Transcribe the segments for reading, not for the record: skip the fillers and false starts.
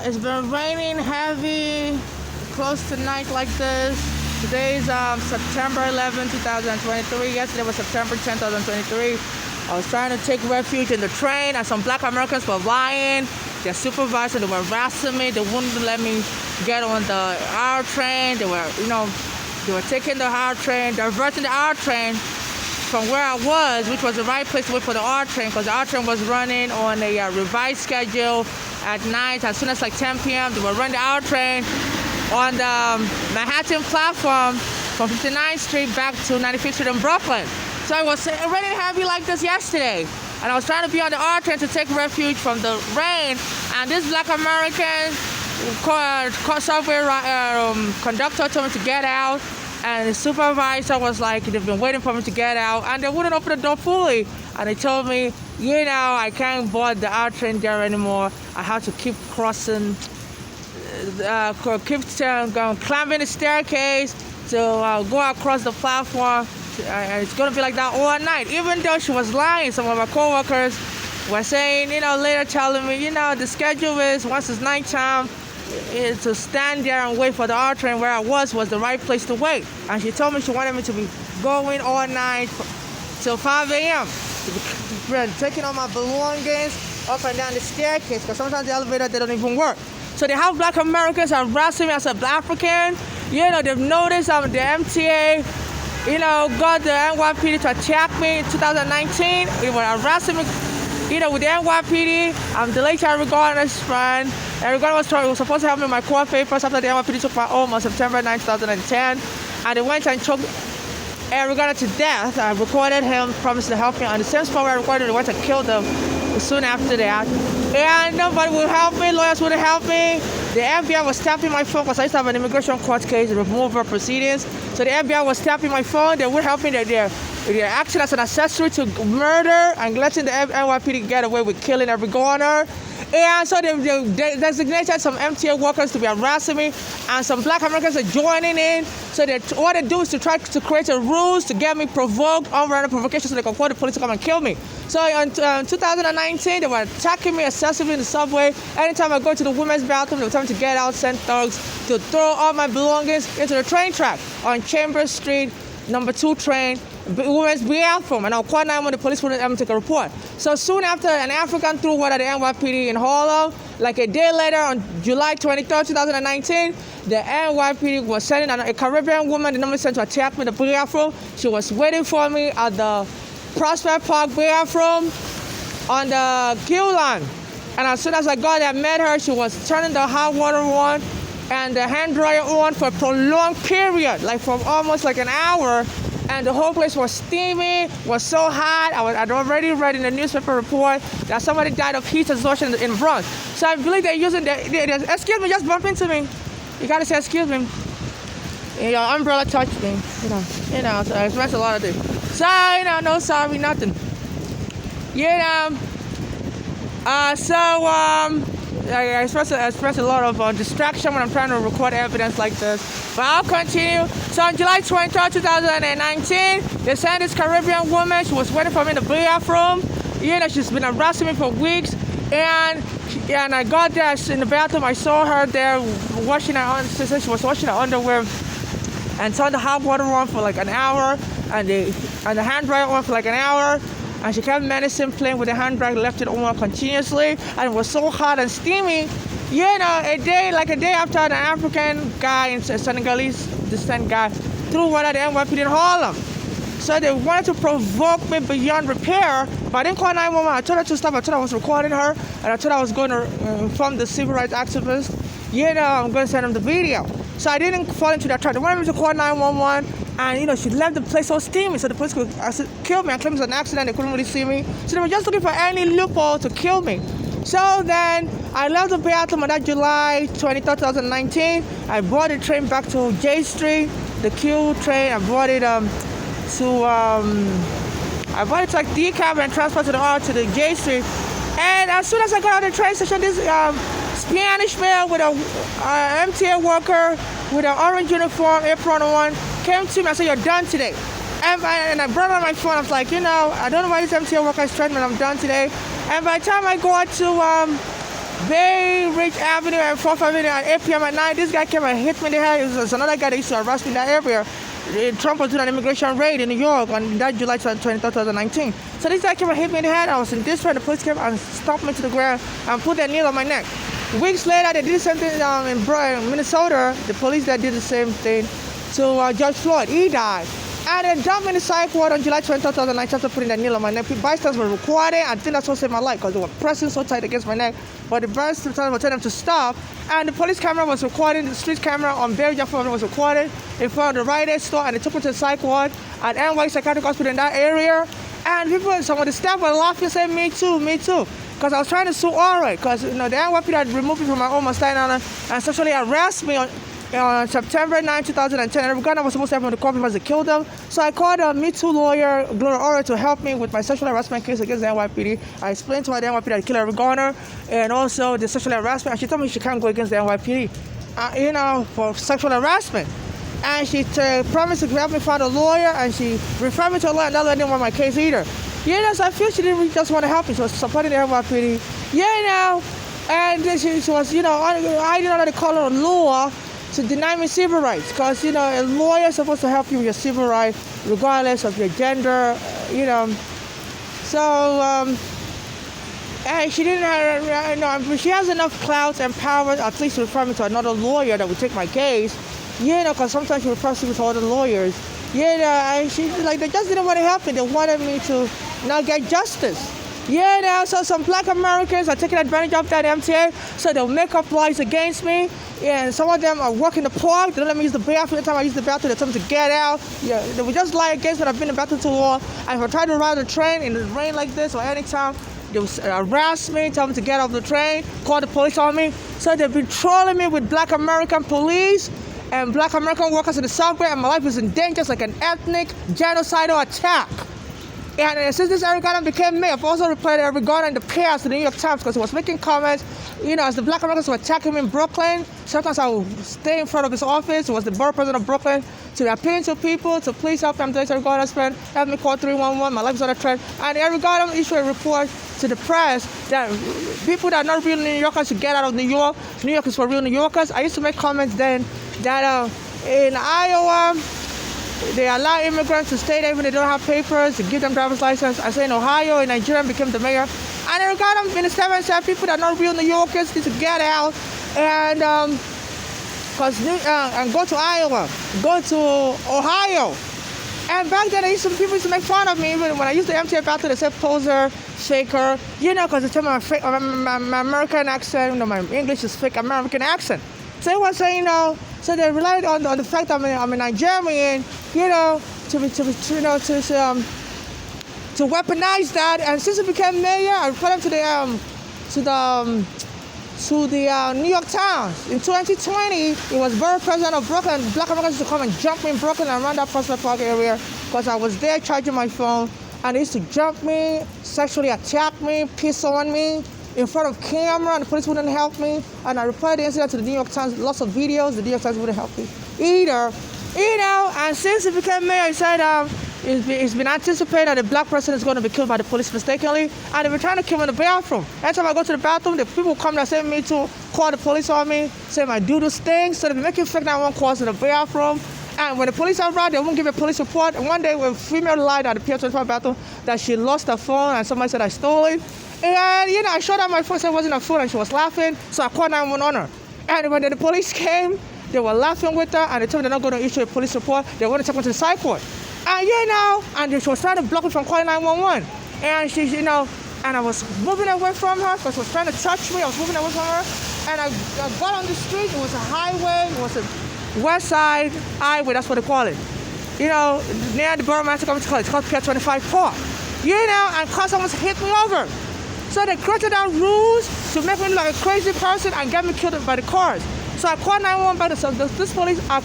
It's been raining heavy, close to night like this. Today's September 11, 2023. Yesterday was September 10, 2023. I was trying to take refuge in the train, and some black Americans were lying. Their supervisor, they were harassing me. They wouldn't let me get on the R train. They were taking the R train, diverting the R train from where I was, which was the right place to wait for the R train, because the R train was running on a revised schedule at night. As soon as like 10 p.m., they were running the R train on the Manhattan platform from 59th Street back to 95th Street in Brooklyn. So it was raining heavy like this yesterday, and I was trying to be on the R train to take refuge from the rain, and this black American subway conductor told me to get out, and the supervisor was like, they've been waiting for me to get out, and they wouldn't open the door fully, and they told me, I can't board the R train there anymore. I have to keep crossing, climbing the staircase to go across the platform. And it's going to be like that all night. Even though she was lying, some of my coworkers were saying, later telling me, the schedule is once it's nighttime, to stand there and wait for the R train where I was the right place to wait. And she told me she wanted me to be going all night till 5 a.m. taking all my belongings up and down the staircase, because sometimes the elevator, they don't even work. So they have black Americans harassing me as an African. They've noticed I'm the MTA. Got the NYPD to attack me in 2019. They were harassing me, with the NYPD. I'm the late Eric Garner's friend. Eric Garner was supposed to help me with my court papers after the NYPD took my home on September 9, 2010. And they went and choked Eric Garner to death. I recorded him, promised to help me. On the same spot where I recorded, they went and killed him soon after that. And nobody would help me. Lawyers wouldn't help me. The FBI was tapping my phone because I used to have an immigration court case, removal proceedings. So the FBI was tapping my phone. They would help me. They're acting as an accessory to murder and letting the NYPD get away with killing every governor. And so they designated some MTA workers to be harassing me, and some black Americans are joining in. So what they do is to try to create a rules to get me provoked, unwarranted provocation, so they can call the police to come and kill me. So in 2019, they were attacking me excessively in the subway. Anytime I go to the women's bathroom, they were telling me to get out, send thugs to throw all my belongings into the train track on Chambers Street, number 2 train, women's bathroom, and I'll call 911. The police wouldn't even take a report. So soon after, an African threw water at the NYPD in Harlem. Like a day later, on July 23rd, 2019, the NYPD was sending a Caribbean woman, the number sent to attack me in the bathroom. She was waiting for me at the Prospect Park bathroom on the queue line. And as soon as I got there, I met her. She was turning the hot water on and the hand dryer on for a prolonged period, like for almost like an hour. And the whole place was steamy, was so hot. I'd already read in the newspaper report that somebody died of heat exhaustion in Bronx. So I believe they're using excuse me, just bump into me. You gotta say excuse me. Your umbrella touched me. So I expressed a lot of things. So, no sorry, nothing. I express a lot of distraction when I'm trying to record evidence like this. But I'll continue. So on July 23rd, 2019, they sent this Caribbean woman. She was waiting for me in the bathroom. She's been harassing me for weeks. And I got there in the bathroom. I saw her there washing her she was washing her underwear and turned the hot water on for like an hour and the hand dryer on for like an hour. And she kept menacing, playing with the hand dryer, left it on continuously, and it was so hot and steamy. A day after, an African guy, a Senegalese descent guy, threw water at the NYPD in Harlem. So they wanted to provoke me beyond repair, but I didn't call 911. I told her to stop. I told her I was recording her, and I told her I was going to inform the civil rights activist. I'm going to send them the video. So I didn't fall into that trap. They wanted me to call 911. And, she left the place so steamy, so the police could kill me and claim it was an accident. They couldn't really see me. So they were just looking for any loophole to kill me. So then I left the bathroom on that July 23rd, 2019. I brought the train back to J Street, the Q train. I brought it to like decab and transfer to the J Street. And as soon as I got out of the train station, this Spanish man with a MTA worker with an orange uniform, apron on, came to me and said, "You're done today." And I brought on my phone. I was like, I don't know why this MTA worker is threatening me. I'm done today. And by the time I got to Bay Ridge Avenue and 4th Avenue at 8 p.m. at night. This guy came and hit me in the head. It was another guy that used to arrest me in that area. Trump was doing an immigration raid in New York on that July 23, 2019. So this guy came and hit me in the head. I was in despair. The police came and stomped me to the ground and put their needle on my neck. Weeks later, they did the same thing in Minnesota. The police that did the same thing to George Floyd. He died. And they dumped me in the psych ward on July 20, 2019 after putting that needle on my neck. Bystanders were recording. I think that's what saved my life because they were pressing so tight against my neck. But the bystanders were telling them to stop. And the police camera was recording. The street camera on Barry Jefferson was recorded in front of the Rite Aid store. And they took me to the psych ward at NY Psychiatric Hospital in that area. And people, some of the staff were laughing, saying, me too, me too. Because I was trying to sue Allred. Because, the NYPD had removed me from my home on Staten Island and sexually harassed me on September 9, 2010, and Uganda was supposed to happen to the court because they killed them. So I called a Me Too lawyer, Gloria Allred, to help me with my sexual harassment case against the NYPD. I explained to her the NYPD had killed Eric Garner and also the sexual harassment. And she told me she can't go against the NYPD, for sexual harassment. And she promised to help me find a lawyer, and she referred me to a lawyer, and that lawyer didn't want my case either. So I feel she didn't really just want to help me. She was supporting the NYPD. And she was, hiding under the color of law to deny me civil rights, because a lawyer is supposed to help you with your civil rights regardless of your gender, and she didn't have, she has enough clout and power at least to refer me to another lawyer that would take my case, because sometimes she refers me to other lawyers, and she they just didn't want to help me. They wanted me to not get justice. So some black Americans are taking advantage of that MTA, so they'll make up lies against me. And some of them are working the park. They don't let me use the bathroom. Every time I use the bathroom, they tell me to get out. They would just lie against me. I've been in the bathroom too long. And if I try to ride the train in the rain like this or any time, they will harass me, tell me to get off the train, call the police on me. So they've been trolling me with black American police and black American workers in the subway, and my life is in danger. It's like an ethnic genocidal attack. And since this Eric Garner became mayor, I've also replied to Eric Garner in the past to the New York Times because he was making comments, as the black Americans were attacking him in Brooklyn. Sometimes I would stay in front of his office. He was the borough president of Brooklyn, to appeal to people to please help them. Eric Garner's friend, have me call 311. My life is under threat. And Eric Garner issued a report to the press that people that are not real New Yorkers should get out of New York. New York is for real New Yorkers. I used to make comments then that in Iowa, they allow immigrants to stay there even if they don't have papers, to give them driver's license. I say in Ohio, a Nigerian became the mayor. And Eric Garner in the 7 said people that are not real New Yorkers need to get out and go to Iowa, go to Ohio. And back then, people used to make fun of me. Even when I used the MTA bathroom, they said poser, faker, because they tell me my American accent, my English is fake American accent. So they were saying, so they relied on the fact that I'm a Nigerian, to weaponize that. And since it became mayor, I reported to the New York Times. In 2020, it was borough president of Brooklyn. Black Americans used to come and jump me in Brooklyn and around that Prospect Park area because I was there charging my phone. And they used to jump me, sexually attack me, piss on me in front of camera, and the police wouldn't help me. And I reported the incident to the New York Times, lots of videos. The New York Times wouldn't help me either. And since he became mayor, he said it's been anticipated that a black person is going to be killed by the police mistakenly, and they've been trying to kill me in the bathroom. Every time I go to the bathroom, the people come and say me to call the police on me, saying I do those things, so they've been making fake 911 calls in the bathroom. And when the police arrived, they won't give a police report. And one day, when a female lied at the Pier 25 bathroom that she lost her phone, and somebody said I stole it. And, I showed her my phone, said it wasn't her phone, and she was laughing, so I called 911 on her. And when the police came, they were laughing with her, and they told me they're not going to issue a police report. They want to take me to the psych ward. And, and she was trying to block me from calling 911. And she, and I was moving away from her because she was trying to touch me. I was moving away from her. And I got on the street. It was a highway. It was a West Side Highway. That's what they call it. Near the Borough Master Community College. It's called Pier 25 Park. And cars almost hit me over. So they created out rules to make me look like a crazy person and get me killed by the cars. So I called 911 back. So this police are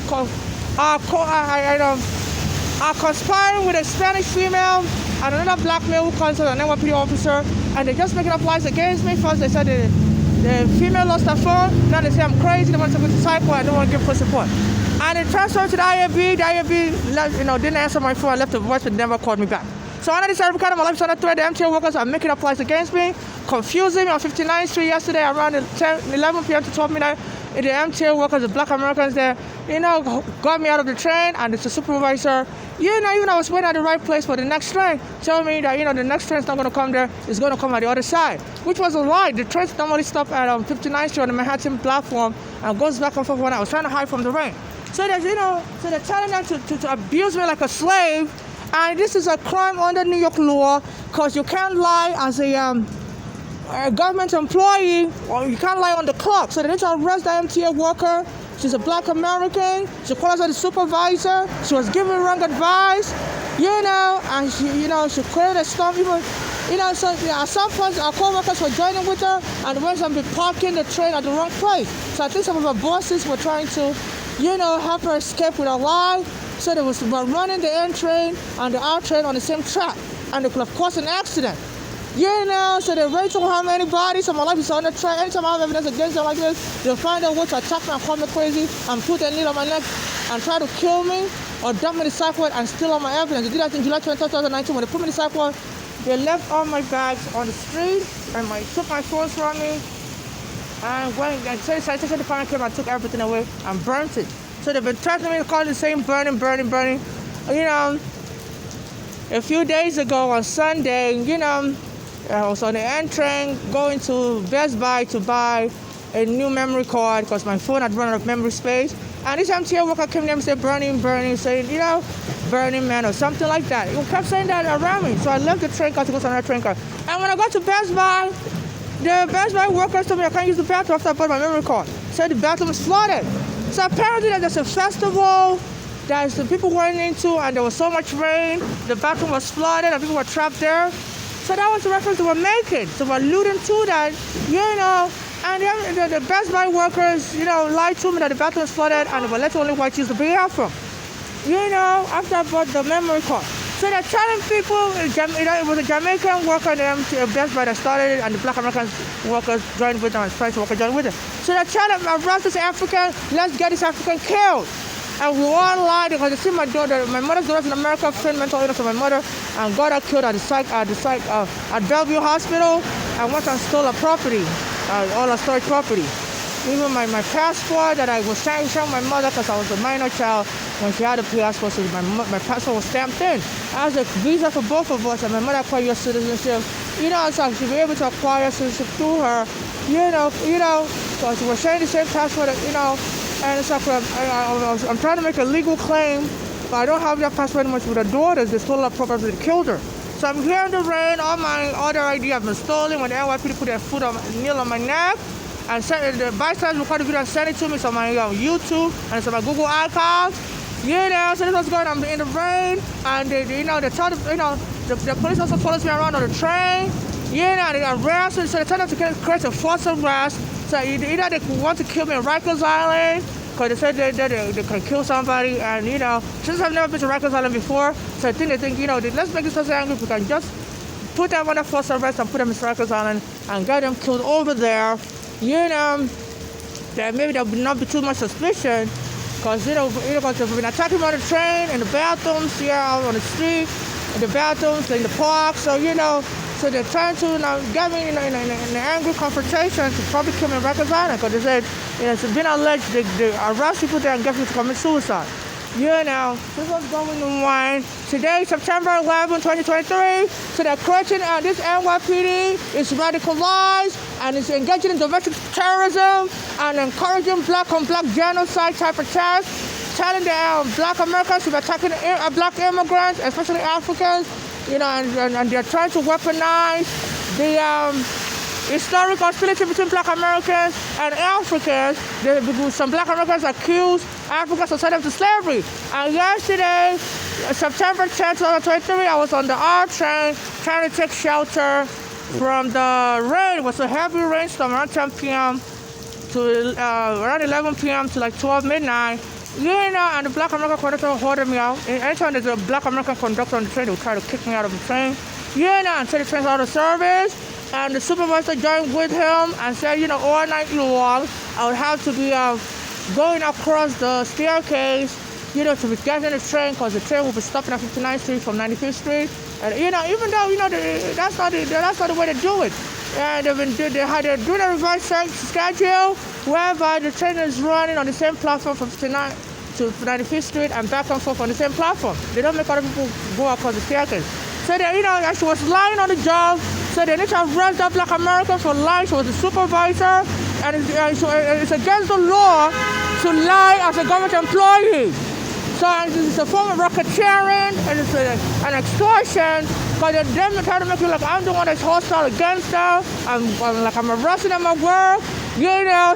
conspiring with a Spanish female and another black male who calls an NYPD officer, and they're just making up lies against me. First they said the female lost her phone. Now they say I'm crazy. They want to go to psych ward. I don't want to give police support. And they transferred to the IAB. The IAB, didn't answer my phone. I left a voice, but never called me back. So under this African, my life is under threat. The MTA workers are making up plans against me, confusing me on 59th Street yesterday around 11 p.m. to 12 midnight. The MTA workers, the black Americans there, got me out of the train, and it's the supervisor, even I was waiting at the right place for the next train, telling me that, the next train's not going to come there, it's going to come at the other side, which was a lie. The trains normally stop at 59th Street on the Manhattan platform and goes back and forth when I was trying to hide from the rain. So that, so they're telling them to abuse me like a slave, and this is a crime under New York law, because you can't lie as a government employee, or you can't lie on the clock. So they need to arrest the MTA worker. She's a black American. She calls her the supervisor. She was giving wrong advice, and she created a storm. Even, so at some point our co-workers were joining with her, and went and be parking the train at the wrong place. So I think some of her bosses were trying to, help her escape with a lie. So they were running the N train and the R train on the same track, and they could have caused an accident. So they're ready to harm anybody. So my life is on the train. Anytime I have evidence against them like this, they'll find a way to attack me and call me crazy and put a needle on my neck and try to kill me or dump me in the sidewalk and steal all my evidence. They did that in July 20, 2019 when they put me in the sidewalk. They left all my bags on the street and took my phones from me. And when the sanitation department came and took everything away and burnt it. So they've been threatening me to call the same burning. A few days ago on Sunday, I was on the N train going to Best Buy to buy a new memory card because my phone had run out of memory space. And this MTA worker came there and said, burning, saying, burning man or something like that. He kept saying that around me. So I left the train car to go to another train car. And when I got to Best Buy, the Best Buy workers told me I can't use the bathroom after I bought my memory card. Said the bathroom was flooded. So apparently there's a festival that the people went into, and there was so much rain, the bathroom was flooded and people were trapped there. So that was the reference they were making. So we're alluding to that, and the Best Buy workers, lied to me that the bathroom was flooded and they were letting only white use the bathroom. After I bought the memory card. So they're telling people, it was a Jamaican worker in the Best Buy that started it, and the black American workers joined with them, and French workers joined with them. So they're telling them, arrest this African, let's get this African killed. And we all lied because they see my mother's daughter's in America, trained mental illness for my mother, and got her killed at Bellevue Hospital, and went and stole her property, all her storage property. Even my passport that I was trying to show my mother because I was a minor child when she had a passport, so my passport was stamped in. I was a visa for both of us, and my mother acquired U.S. citizenship. So she'd be able to acquire citizenship through her, because we're sharing the same passport, and it's like I'm trying to make a legal claim, but I don't have that passport anymore with her daughters. They stole her property and killed her. So I'm here in the rain. All my other ID have been stolen when the NYPD put their foot nail on my neck. And the bystanders recorded the video and sent it to me. So my YouTube and it's on my Google archives. So this was going on in the rain, and they tell the police also follows me around on the train. They arrest me. So they tell them to create a false arrest. So either they want to kill me in Rikers Island, because they said they can kill somebody, and since I've never been to Rikers Island before, so I think they think let's make this person angry. We can just put them under false arrest and put them in Rikers Island and get them killed over there. That maybe there will not be too much suspicion, because they've been attacking me on the train, in the bathrooms, out on the street, in the bathrooms, in the park. So they're trying to get me in an angry confrontation to probably kill me in Rikers Island, because they said it's been alleged they arrest people there and get people to commit suicide. This was going on. Today, September 11, 2023. So they're creating this NYPD is radicalized and is engaging in domestic terrorism and encouraging black on black genocide type of attacks, telling the black Americans to be attacking black immigrants, especially Africans, and they're trying to weaponize the historic hostility between black Americans and Africans. Some black Americans accused Africans of sending them to slavery. And yesterday, September 10, 2023, I was on the R train trying to take shelter from the rain. It was a heavy rainstorm around 10 p.m. to around 11 p.m. to like 12 midnight. And the black American conductor ordered me out. Anytime there's a black American conductor on the train, they would try to kick me out of the train. And say the train's out of service. And the supervisor joined with him and said, all night long, I would have to be going across the staircase, to be getting the train, because the train will be stopping at 59th Street from 95th Street. And even though that's not the way to do it. And they had to do the reverse schedule, whereby the train is running on the same platform from 59 to 95th Street and back and forth on the same platform. They don't make other people go across the staircase. So as she was lying on the job, so they need to arrest that Black American for lying. She was a supervisor, and it's against the law to lie as a government employee. So it's a form of racketeering, and it's an extortion, because they're trying to make it like I'm the one that's hostile against them. I'm arresting them at work.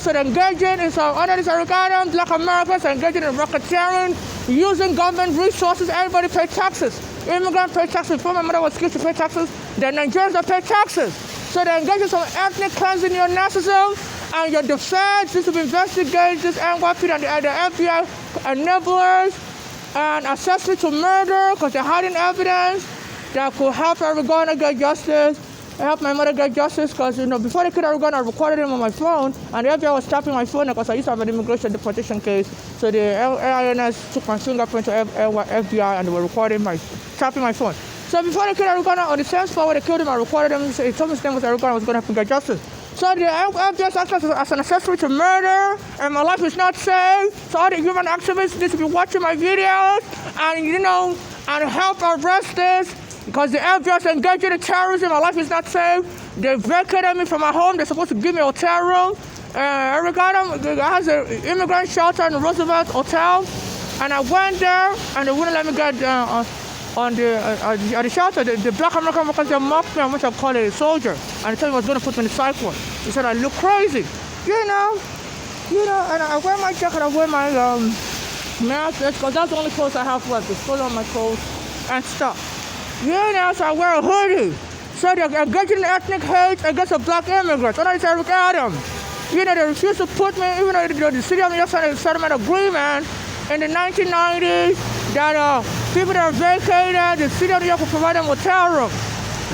So they're engaging in some under this Oregon, Black Americans are engaging in racketeering, using government resources. Everybody pay taxes. Immigrants pay taxes. Before my mother was skilled to pay taxes, the Nigerians don't pay taxes. So they're engaging in some ethnic cleansing neo-Nazism, and your defense needs to investigate this NYPD and the FBI enablers and accessory to murder, because they're hiding evidence that could help Oregon get justice. I helped my mother get justice, because before they killed Oregon, I recorded him on my phone, and the FBI was tapping my phone because I used to have an immigration deportation case. So the AINS took my fingerprint to FBI, and they were tapping my phone. So before they killed Oregon, on the same spot where they killed him, I recorded him. He told me his name was Oregon, I was going to help him get justice. So the FBI acted as an accessory to murder, and my life is not safe. So all the human activists need to be watching my videos and help arrest this, because the FBI is engaging in terrorism. My life is not safe. They vacated me from my home. They're supposed to give me a hotel room. Oregon has an immigrant shelter in the Roosevelt Hotel, and I went there, and they wouldn't let me get on the shelter. The Black American workers, they mocked me and went to call a soldier, and they told me he was going to put me in the psych ward. He said I look crazy, and I wear my jacket, I wear my mask, because that's the only clothes I have left. It's full on my clothes and stuff. So I wear a hoodie. So they're engaging in ethnic hate against the black immigrants. And I said, look at them. They refuse to put me, even though the city of New York signed a settlement agreement in the 1990s that people that are vacated, the city of New York will provide them hotel rooms.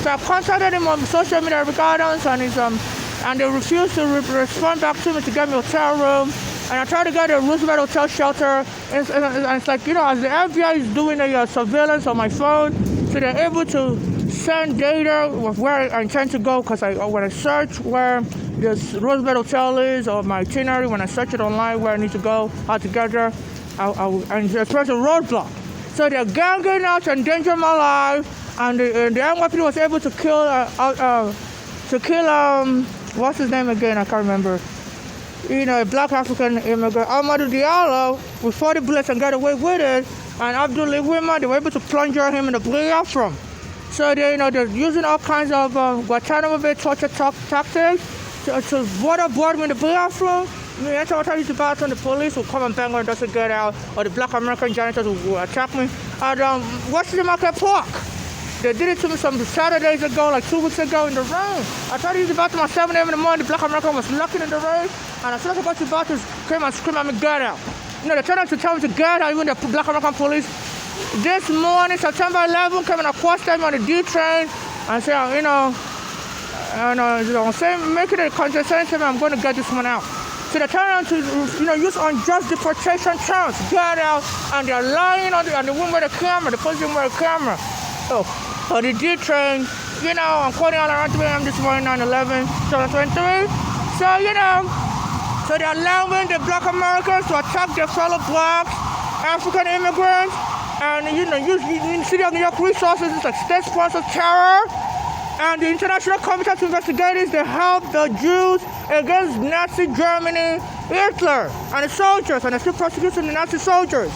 So I contacted him on social media regardless, and they refused to respond back to me to get me a hotel room. And I tried to get a Roosevelt Hotel shelter, and it's like, as the FBI is doing a surveillance on my phone, so they're able to send data of where I intend to go, because when I search where this Roosevelt Hotel is, or my itinerary, when I search it online where I need to go, how to get there, and there's a roadblock. So they're ganging out to endanger my life, and the NYPD was able to kill, what's his name again? I can't remember. A black African immigrant, Amadou Diallo, with 40 bullets and got away with it. And Abdul Wima, they were able to plunger him in the bathroom. So they're using all kinds of Guantanamo Bay torture tactics to waterboard me in the bathroom. Every time I use the bathroom, the police will come and bang on, doesn't get out, or the black American janitors will attack me. And Washington Market Park, they did it to me some Saturdays ago, like 2 weeks ago, in the rain. I tried to use the bathroom at 7 a.m. in the morning. The black American was looking in the rain, and as soon as I got to the bathroom, came and screamed at me, get out. They turned out to tell me to get out, even the black American police. This morning, September 11th, came and accosted me on the D train and said, make it a contraception, I'm going to get this one out. So they turned out to, use unjust deportation terms, get out, and they're lying on the woman with the camera, the police with the camera. So, on the D train, I'm quoting all around 3 a.m. this morning, 9/11, 2023. So they're allowing the black Americans to attack their fellow blacks, African immigrants, and use the city of New York resources like state-sponsored terror. And the International Committee to Investigators, they helped the Jews against Nazi Germany, Hitler, and the soldiers, and they're still prosecuting the Nazi soldiers.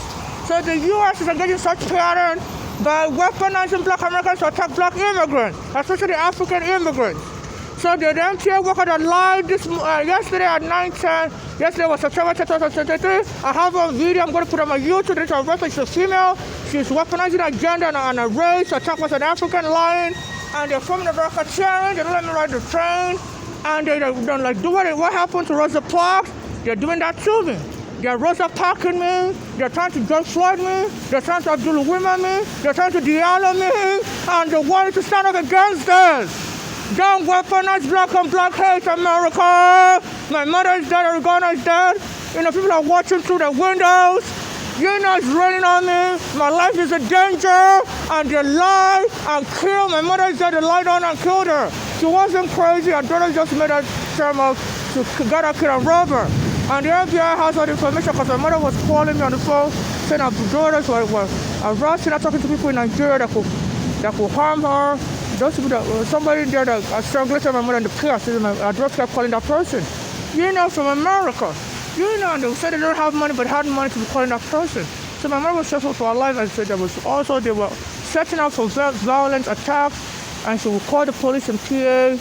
So the U.S. is engaging such pattern by weaponizing black Americans to attack black immigrants, especially African immigrants. So the MTA worker that lied yesterday at 9:10, yesterday was September 2023. I have a video I'm going to put on my YouTube. It's a reference. She's a female. She's weaponizing her gender and a race to attack was an African lion. And they're forming a racketeering. They don't let me ride the train. And they don't like do what happened to Rosa Parks. They're doing that to me. They're Rosa Parking me. They're trying to George Floyd me. They're trying to Abdul Wima me. They're trying to Diallo me. And they wanted to stand up against this. Don't weaponize black on black hate, America. My mother is dead, Oregona is dead. People are watching through the windows. You know it's raining on me. My life is in danger. And they lie and kill. My mother said they lied on and killed her. She wasn't crazy. Her daughter just made her term of to get her kid and rob her. And the FBI has all the information because my mother was calling me on the phone saying her daughters were arrested and talking to people in Nigeria that could harm her. Those people somebody there that strangulated my mother in the past. My daughter kept calling that person. You know, from America. You know, and they said they don't have money but had money to be calling that person. So my mother was stressful for her life and said they were setting up for violent attacks, and she would call the police in PA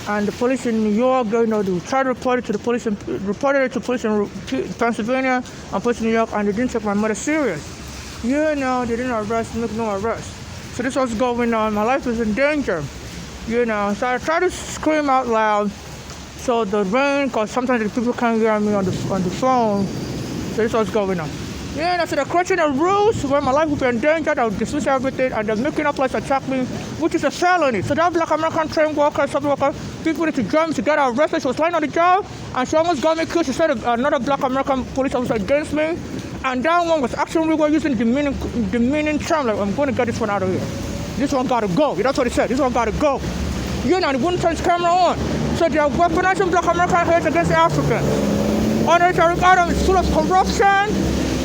and the police in New York. They tried to report it to the police reported it to police in Pennsylvania and police in New York, and they didn't take my mother serious. You know, they didn't make no arrest. So this was going on. My life was in danger. You know, so I tried to scream out loud. So the rain, because sometimes the people can't hear me on the phone. So this was going on. Yeah, and so they're creating the rules where my life will be in danger. They'll dismiss everything, and they're making up lies to attack me, which is a felony. So that Black American train worker, supply worker, people need to join me to get her arrested. She was lying on the job, and she almost got me killed. She said another Black American police officer against me, and that one was actually we were using demeaning term, like, I'm going to get this one out of here. This one got to go. That's what he said. This one got to go. You know, and he wouldn't turn his camera on. So they're weaponizing Black American hate against Africans. Honorary Adam is full of corruption,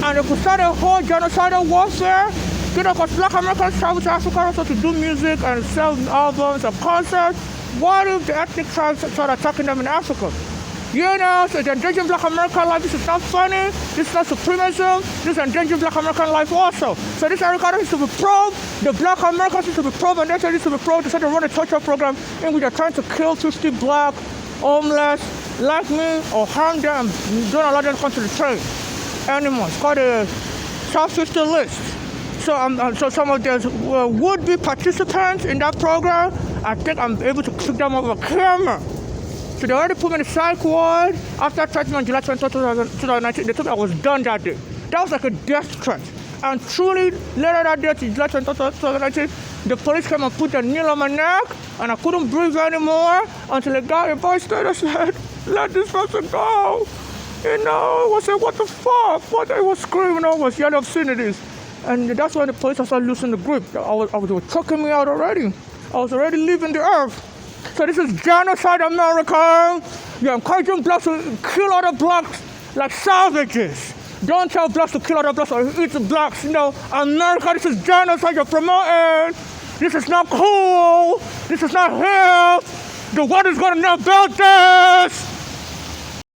and they could start a whole genocidal warfare. You know, because Black Americans travel to Africa also to do music and sell albums and concerts. What if the ethnic tribes start attacking them in Africa? You know, so they're endangering Black American life. This is not funny. This is not supremacism. This is endangering Black American life also. So this Eric Adams is to be probed. The Black Americans is to be probed, and they need to be probed. They said they run a torture program in which they're trying to kill 50 black, homeless, like me, or harm them and don't allow them to come to the train anymore. It's called the South 50 list. So some of the would-be participants in that program, I think I'm able to pick them up with a camera. So they already put me in the psych ward. After I tried me on July 20, 2019, they told me I was done that day. That was like a death threat. And truly, later that day, July 20, 2019, the police came and put a needle on my neck, and I couldn't breathe anymore until a guy, a bystander, said, let this person go. You know, I said, what the fuck? What I was screaming, I was yelling obscenities. And that's when the police started losing the grip. They were choking me out already. I was already leaving the earth. So this is genocide, America. You're encouraging blacks to kill other blacks like savages. Don't tell blacks to kill other blacks or eat the blacks. You know, America, this is genocide you're promoting. This is not cool. This is not hip. The world is going to know about this.